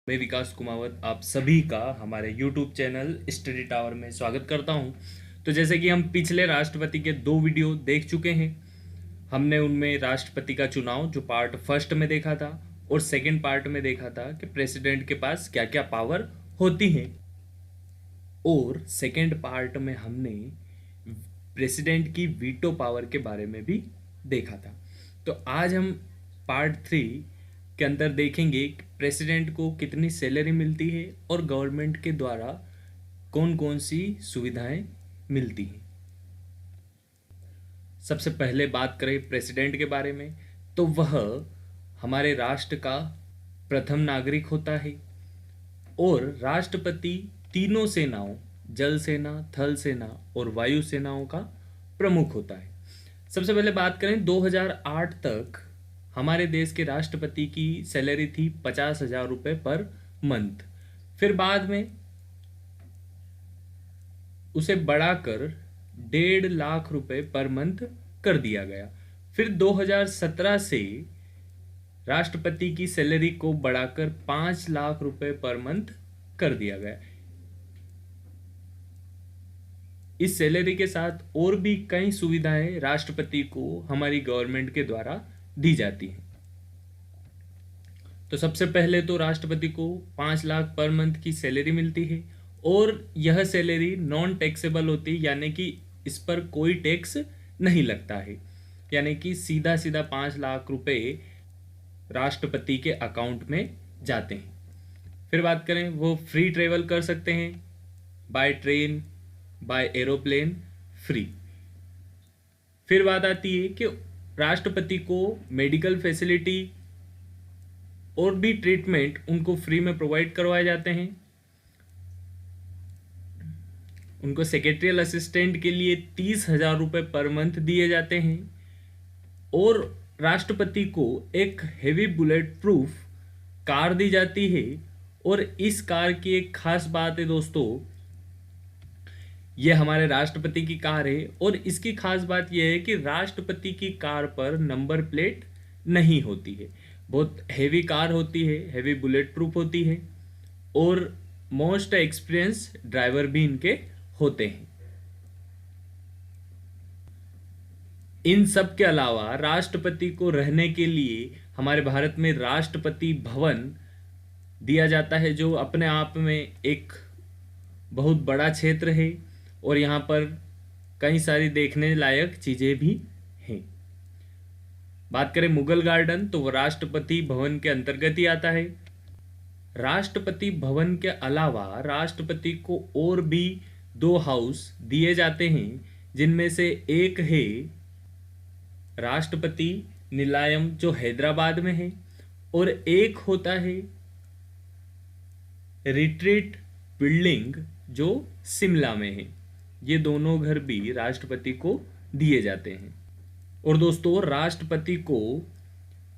मैं विकास कुमावत आप सभी का हमारे YouTube चैनल स्टडी टावर में स्वागत करता हूं। तो जैसे कि हम पिछले राष्ट्रपति के 2 वीडियो देख चुके हैं। हमने उनमें राष्ट्रपति का चुनाव जो पार्ट फर्स्ट में देखा था और सेकंड पार्ट में देखा था कि प्रेसिडेंट के पास क्या क्या पावर होती हैं। और सेकंड पार्ट में हमने प्रेसिडेंट की वीटो पावर के बारे में भी देखा था। तो आज हम पार्ट 3 के अंदर देखेंगे कि प्रेसिडेंट को कितनी सैलरी मिलती है और गवर्नमेंट के द्वारा कौन कौन सी सुविधाएं मिलती हैं। सबसे पहले बात करें प्रेसिडेंट के बारे में, तो वह हमारे राष्ट्र का प्रथम नागरिक होता है और राष्ट्रपति तीनों सेनाओं, जल सेना, थल सेना और वायु सेनाओं का प्रमुख होता है। सबसे पहले बात करें 2008 तक हमारे देश के राष्ट्रपति की सैलरी थी 50,000 रुपये पर मंथ। फिर बाद में उसे बढ़ाकर 1.5 लाख रुपए पर मंथ कर दिया गया। फिर 2017 से राष्ट्रपति की सैलरी को बढ़ाकर 5 लाख रुपए पर मंथ कर दिया गया। इस सैलरी के साथ और भी कई सुविधाएं राष्ट्रपति को हमारी गवर्नमेंट के द्वारा दी जाती हैं। तो सबसे पहले तो राष्ट्रपति को 5 लाख पर मंथ की सैलरी मिलती है और यह सैलरी नॉन टैक्सेबल होती है, यानी कि इस पर कोई टैक्स नहीं लगता है, यानी कि सीधा सीधा 5 लाख रुपए राष्ट्रपति के अकाउंट में जाते हैं। फिर बात करें, वो फ्री ट्रेवल कर सकते हैं by train, by aeroplane, free. फिर बात आती है कि राष्ट्रपति को मेडिकल फैसिलिटी और भी ट्रीटमेंट उनको फ्री में प्रोवाइड करवाए जाते हैं। उनको सेक्रेटरियल असिस्टेंट के लिए 30,000 रुपये पर मंथ दिए जाते हैं और राष्ट्रपति को एक हेवी बुलेट प्रूफ कार दी जाती है। और इस कार की एक खास बात है दोस्तों, ये हमारे राष्ट्रपति की कार है और इसकी खास बात यह है कि राष्ट्रपति की कार पर नंबर प्लेट नहीं होती है। बहुत हेवी कार होती है, हेवी बुलेट प्रूफ होती है और मोस्ट एक्सपीरियंस ड्राइवर भी इनके होते हैं। इन सब के अलावा राष्ट्रपति को रहने के लिए हमारे भारत में राष्ट्रपति भवन दिया जाता है, जो अपने आप में एक बहुत बड़ा क्षेत्र है और यहाँ पर कई सारी देखने लायक चीज़ें भी हैं। बात करें मुगल गार्डन, तो वो राष्ट्रपति भवन के अंतर्गत ही आता है। राष्ट्रपति भवन के अलावा राष्ट्रपति को और भी 2 हाउस दिए जाते हैं, जिनमें से एक है राष्ट्रपति निलायम जो हैदराबाद में है और एक होता है रिट्रीट बिल्डिंग जो शिमला में है। ये दोनों घर भी राष्ट्रपति को दिए जाते हैं। और दोस्तों, राष्ट्रपति को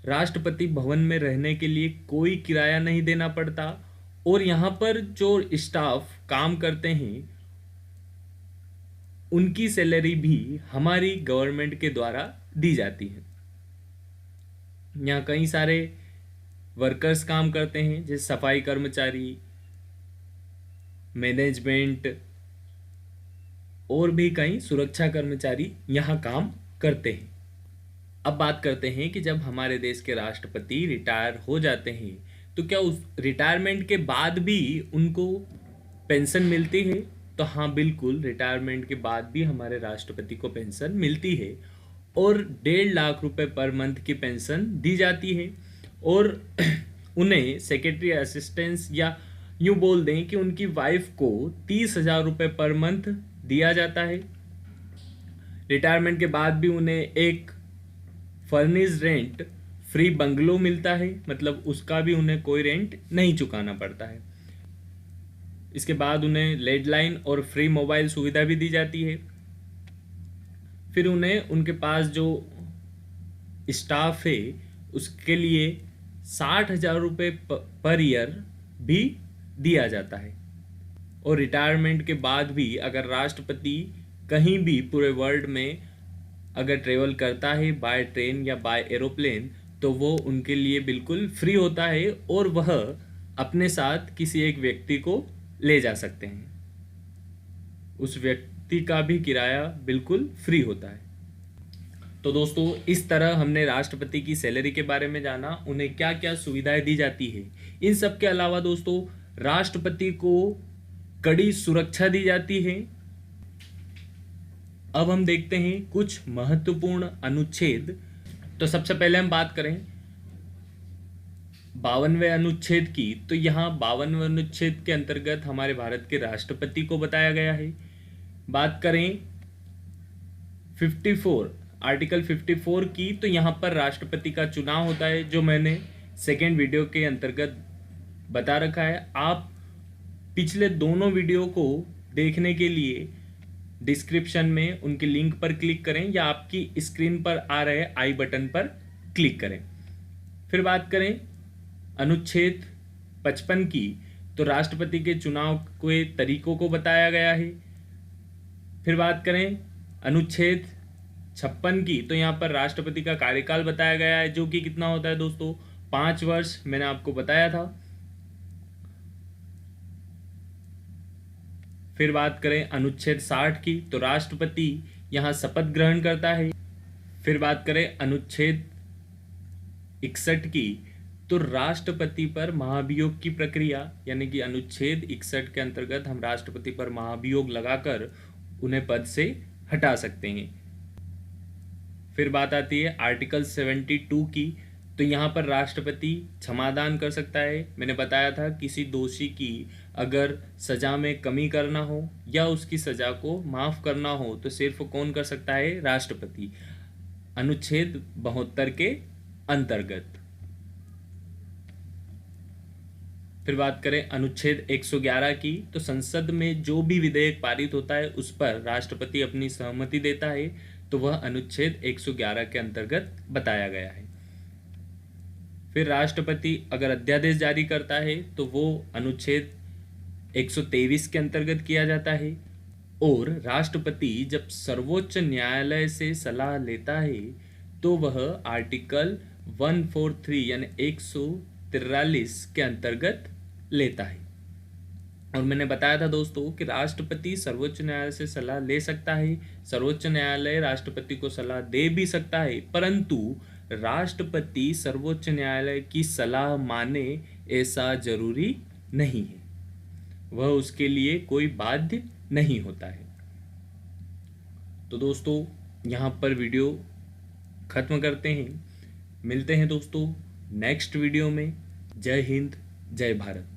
राष्ट्रपति भवन में रहने के लिए कोई किराया नहीं देना पड़ता और यहाँ पर जो स्टाफ काम करते हैं उनकी सैलरी भी हमारी गवर्नमेंट के द्वारा दी जाती है। यहाँ कई सारे वर्कर्स काम करते हैं, जैसे सफाई कर्मचारी, मैनेजमेंट और भी कई सुरक्षा कर्मचारी यहाँ काम करते हैं। अब बात करते हैं कि जब हमारे देश के राष्ट्रपति रिटायर हो जाते हैं तो क्या उस रिटायरमेंट के बाद भी उनको पेंशन मिलती है? तो हाँ, बिल्कुल, रिटायरमेंट के बाद भी हमारे राष्ट्रपति को पेंशन मिलती है और 1.5 लाख रुपए पर मंथ की पेंशन दी जाती है और उन्हें सेक्रेटरी असिस्टेंस या यूँ बोल दें कि उनकी वाइफ को 30,000 रुपये पर मंथ दिया जाता है। रिटायरमेंट के बाद भी उन्हें एक फर्निश रेंट फ्री बंगलो मिलता है, मतलब उसका भी उन्हें कोई रेंट नहीं चुकाना पड़ता है। इसके बाद उन्हें लैंडलाइन और फ्री मोबाइल सुविधा भी दी जाती है। फिर उन्हें उनके पास जो स्टाफ है उसके लिए 60,000 रुपये पर ईयर भी दिया जाता है। और रिटायरमेंट के बाद भी अगर राष्ट्रपति कहीं भी पूरे वर्ल्ड में अगर ट्रेवल करता है बाय ट्रेन या बाय एरोप्लेन, तो वो उनके लिए बिल्कुल फ्री होता है और वह अपने साथ किसी एक व्यक्ति को ले जा सकते हैं। उस व्यक्ति का भी किराया बिल्कुल फ्री होता है। तो दोस्तों, इस तरह हमने राष्ट्रपति की सैलरी के बारे में जाना, उन्हें क्या क्या सुविधाएं दी जाती है। इन सब के अलावा दोस्तों, राष्ट्रपति को कड़ी सुरक्षा दी जाती है। अब हम देखते हैं कुछ महत्वपूर्ण अनुच्छेद। तो सबसे पहले हम बात करें 52वें अनुच्छेद की, तो यहाँ 52वें अनुच्छेद के अंतर्गत हमारे भारत के राष्ट्रपति को बताया गया है। बात करें 54 आर्टिकल 54 की, तो यहाँ पर राष्ट्रपति का चुनाव होता है, जो मैंने सेकेंड वीडियो के अंतर्गत बता रखा है। आप पिछले दोनों वीडियो को देखने के लिए डिस्क्रिप्शन में उनके लिंक पर क्लिक करें या आपकी स्क्रीन पर आ रहे आई बटन पर क्लिक करें। फिर बात करें अनुच्छेद 55 की, तो राष्ट्रपति के चुनाव के तरीकों को बताया गया है। फिर बात करें अनुच्छेद 56 की, तो यहाँ पर राष्ट्रपति का कार्यकाल बताया गया है, जो कि कितना होता है दोस्तों, 5 वर्ष, मैंने आपको बताया था। फिर बात करें अनुच्छेद 60 की, तो राष्ट्रपति यहाँ शपथ ग्रहण करता है। फिर बात करें अनुच्छेद 61 की, तो राष्ट्रपति पर महाभियोग की प्रक्रिया, यानी कि अनुच्छेद 61 के अंतर्गत हम राष्ट्रपति पर महाभियोग लगाकर उन्हें पद से हटा सकते हैं। फिर बात आती है आर्टिकल 72 की, तो यहाँ पर राष्ट्रपति क्षमादान कर सकता है। मैंने बताया था किसी दोषी की अगर सजा में कमी करना हो या उसकी सजा को माफ करना हो तो सिर्फ कौन कर सकता है, राष्ट्रपति, अनुच्छेद 72 के अंतर्गत। फिर बात करें अनुच्छेद 111 की, तो संसद में जो भी विधेयक पारित होता है उस पर राष्ट्रपति अपनी सहमति देता है, तो वह अनुच्छेद 111 के अंतर्गत बताया गया है। फिर राष्ट्रपति अगर अध्यादेश जारी करता है तो वो अनुच्छेद 123 के अंतर्गत किया जाता है। और राष्ट्रपति जब सर्वोच्च न्यायालय से सलाह लेता है तो वह आर्टिकल 143 यानी 143 के अंतर्गत लेता है। और मैंने बताया था दोस्तों कि राष्ट्रपति सर्वोच्च न्यायालय से सलाह ले सकता है, सर्वोच्च न्यायालय राष्ट्रपति को सलाह दे भी सकता है, परंतु राष्ट्रपति सर्वोच्च न्यायालय की सलाह माने ऐसा जरूरी नहीं है, वह उसके लिए कोई बाध्य नहीं होता है। तो दोस्तों, यहाँ पर वीडियो खत्म करते हैं। मिलते हैं दोस्तों नेक्स्ट वीडियो में। जय हिंद, जय भारत।